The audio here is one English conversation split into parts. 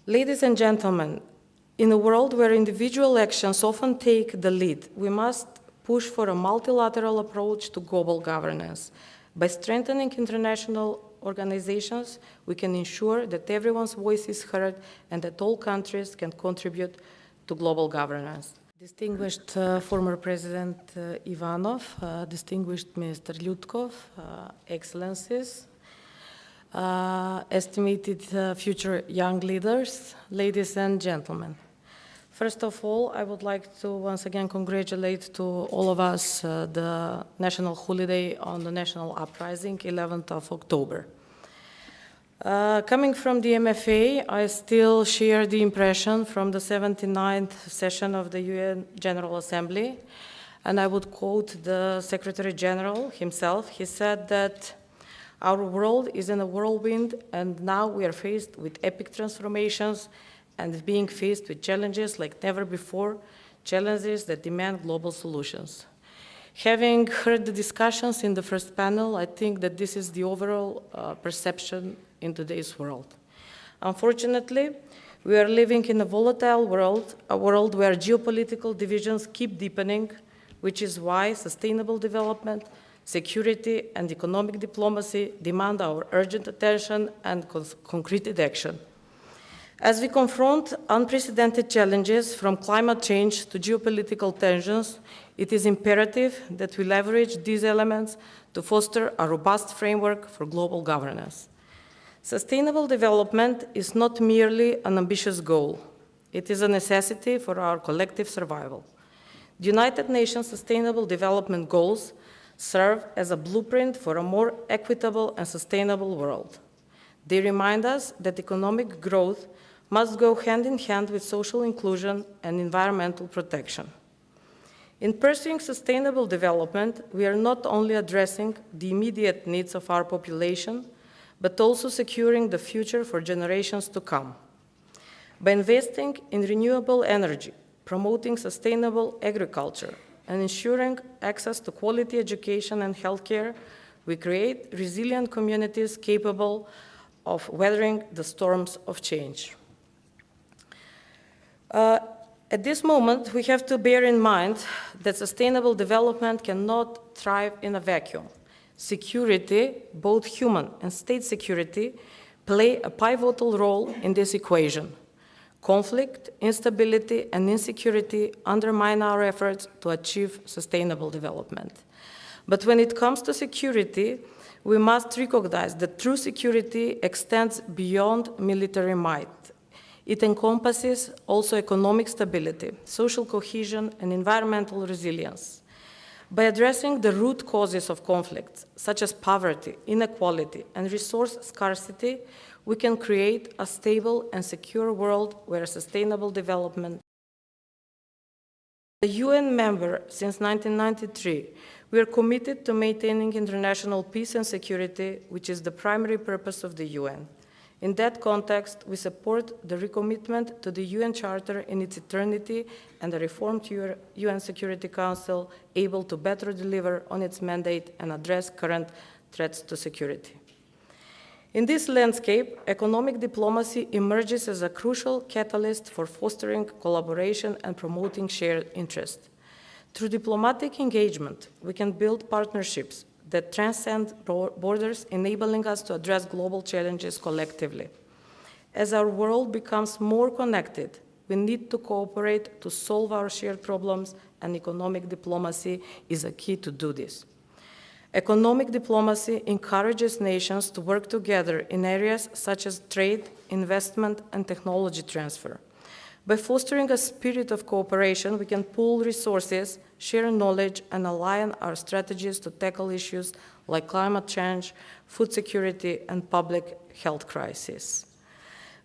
Ladies and gentlemen, in a world where individual actions often take the lead, we must push for a multilateral approach to global governance. By strengthening international organizations, we can ensure that everyone's voice is heard and that all countries can contribute to global governance. Distinguished former President Ivanov, distinguished Minister Lyudkov, Excellencies, estimated future young leaders, ladies and gentlemen. First of all, I would like to once again congratulate to all of us the national holiday on the national uprising, 11th of October. Coming from the MFA, I still share the impression from the 79th session of the UN General Assembly, and I would quote the Secretary General himself. He said that our world is in a whirlwind, and now we are faced with epic transformations and being faced with challenges like never before, challenges that demand global solutions. Having heard the discussions in the first panel, I think that this is the overall perception in today's world. Unfortunately, we are living in a volatile world, a world where geopolitical divisions keep deepening, which is why sustainable development, security, and economic diplomacy demand our urgent attention and concrete action. As we confront unprecedented challenges from climate change to geopolitical tensions, it is imperative that we leverage these elements to foster a robust framework for global governance. Sustainable development is not merely an ambitious goal. It is a necessity for our collective survival. The United Nations Sustainable Development Goals serve as a blueprint for a more equitable and sustainable world. They remind us that economic growth must go hand in hand with social inclusion and environmental protection. In pursuing sustainable development, we are not only addressing the immediate needs of our population, but also securing the future for generations to come. By investing in renewable energy, promoting sustainable agriculture, and ensuring access to quality education and healthcare, we create resilient communities capable of weathering the storms of change. At this moment, we have to bear in mind that sustainable development cannot thrive in a vacuum. Security, both human and state security, play a pivotal role in this equation. Conflict, instability, and insecurity undermine our efforts to achieve sustainable development. But when it comes to security, we must recognize that true security extends beyond military might. It encompasses also economic stability, social cohesion, and environmental resilience. By addressing the root causes of conflicts, such as poverty, inequality, and resource scarcity, we can create a stable and secure world where sustainable development. As a UN member since 1993, we are committed to maintaining international peace and security, which is the primary purpose of the UN. In that context, we support the recommitment to the UN Charter in its eternity and a reformed UN Security Council able to better deliver on its mandate and address current threats to security. In this landscape, economic diplomacy emerges as a crucial catalyst for fostering collaboration and promoting shared interest. Through diplomatic engagement, we can build partnerships that transcend borders, enabling us to address global challenges collectively. As our world becomes more connected, we need to cooperate to solve our shared problems, and economic diplomacy is a key to do this. Economic diplomacy encourages nations to work together in areas such as trade, investment, and technology transfer. By fostering a spirit of cooperation, we can pool resources, share knowledge, and align our strategies to tackle issues like climate change, food security, and public health crises.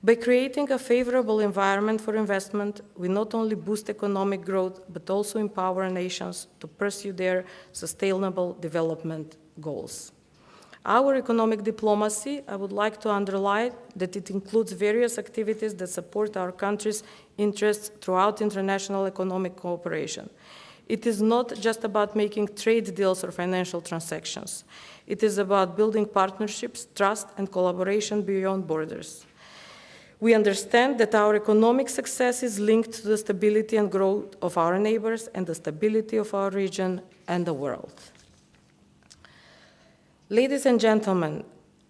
By creating a favorable environment for investment, we not only boost economic growth, but also empower nations to pursue their sustainable development goals. Our economic diplomacy, I would like to underline that it includes various activities that support our country's interests throughout international economic cooperation. It is not just about making trade deals or financial transactions. It is about building partnerships, trust, and collaboration beyond borders. We understand that our economic success is linked to the stability and growth of our neighbors and the stability of our region and the world. Ladies and gentlemen,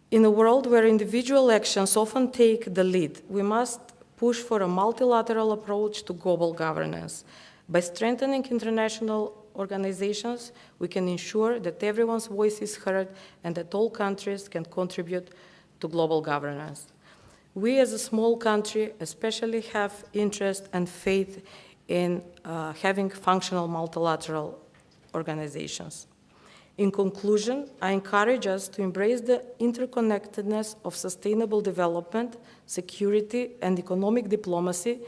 in a world where individual actions often take the lead, we must push for a multilateral approach to global governance. By strengthening international organizations, we can ensure that everyone's voice is heard and that all countries can contribute to global governance. We as a small country especially have interest and faith in having functional multilateral organizations. In conclusion, I encourage us to embrace the interconnectedness of sustainable development, security, and economic diplomacy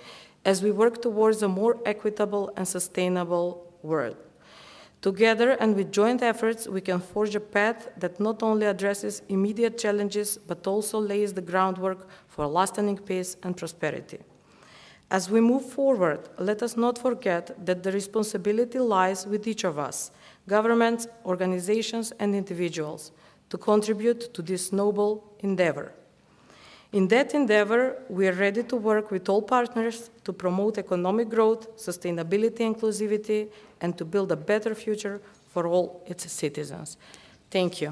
as we work towards a more equitable and sustainable world. Together and with joint efforts, we can forge a path that not only addresses immediate challenges, but also lays the groundwork for lasting peace and prosperity. As we move forward, let us not forget that the responsibility lies with each of us, governments, organizations, and individuals, to contribute to this noble endeavor. In that endeavor, we are ready to work with all partners to promote economic growth, sustainability, inclusivity, and to build a better future for all its citizens. Thank you.